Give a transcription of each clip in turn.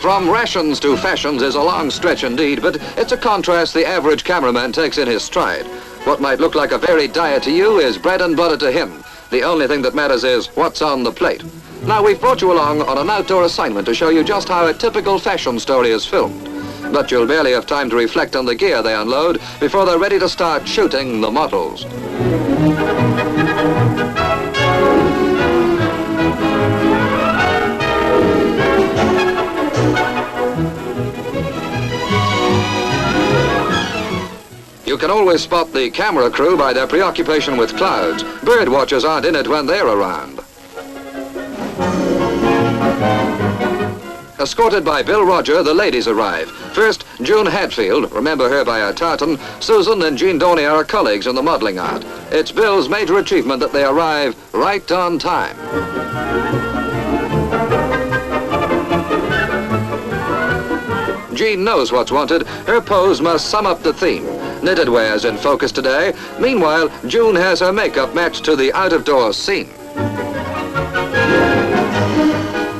From rations to fashions is a long stretch indeed, but it's a contrast the average cameraman takes in his stride. What might look like a varied diet to you is bread and butter to him. The only thing that matters is what's on the plate. Now, we've brought you along on an outdoor assignment to show you just how a typical fashion story is filmed. But you'll barely have time to reflect on the gear they unload before they're ready to start shooting the models. You can always spot the camera crew by their preoccupation with clouds. Bird watchers aren't in it when they're around. Escorted by Bill Roger, the ladies arrive. First, June Hadfield, remember her by her tartan. Susan and Jean Dawney are colleagues in the modeling art. It's Bill's major achievement that they arrive right on time. Jean knows what's wanted. Her pose must sum up the theme. Knitted wear's in focus today. Meanwhile, June has her makeup matched to the out-of-doors scene.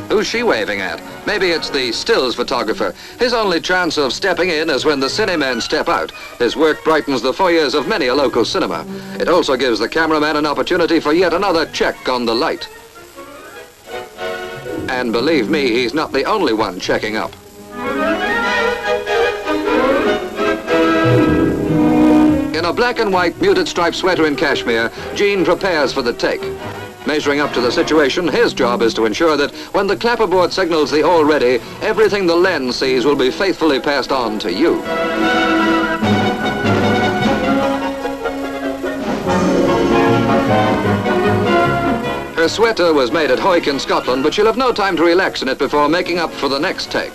Who's she waving at? Maybe it's the stills photographer. His only chance of stepping in is when the cinemen step out. His work brightens the foyers of many a local cinema. It also gives the cameraman an opportunity for yet another check on the light. And believe me, he's not the only one checking up. In a black and white muted striped sweater in cashmere, Jean prepares for the take. Measuring up to the situation, his job is to ensure that when the clapperboard signals the all ready, everything the lens sees will be faithfully passed on to you. Her sweater was made at Hoyk in Scotland, but she'll have no time to relax in it before making up for the next take.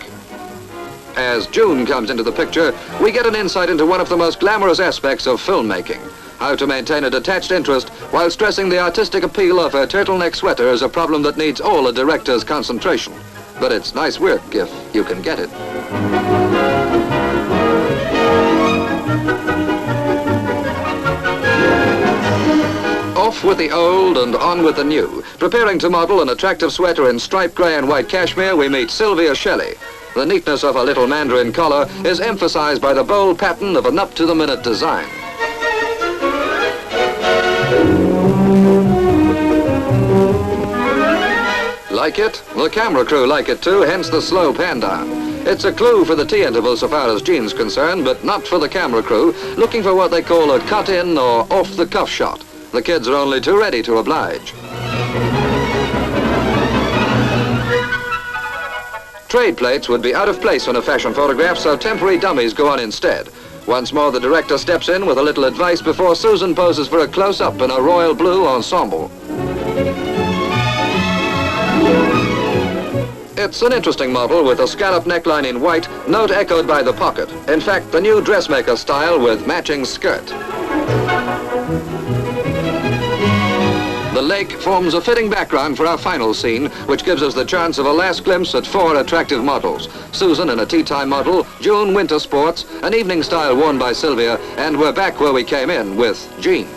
As June comes into the picture, we get an insight into one of the most glamorous aspects of filmmaking. How to maintain a detached interest while stressing the artistic appeal of a turtleneck sweater is a problem that needs all a director's concentration. But it's nice work if you can get it. Off with the old and on with the new. Preparing to model an attractive sweater in striped grey and white cashmere, we meet Sylvia Shelley. The neatness of her little mandarin collar is emphasized by the bold pattern of an up-to-the-minute design. Like it? The camera crew like it too, hence the slow pan down. It's a clue for the tea interval so far as Jean's concerned, but not for the camera crew, looking for what they call a cut-in or off-the-cuff shot. The kids are only too ready to oblige. Trade plates would be out of place on a fashion photograph, so temporary dummies go on instead. Once more, the director steps in with a little advice before Susan poses for a close-up in a royal blue ensemble. It's an interesting model with a scallop neckline in white, note echoed by the pocket. In fact, the new dressmaker style with matching skirt. The lake forms a fitting background for our final scene, which gives us the chance of a last glimpse at four attractive models. Susan in a tea time model, June winter sports, an evening style worn by Sylvia, and we're back where we came in with Jean.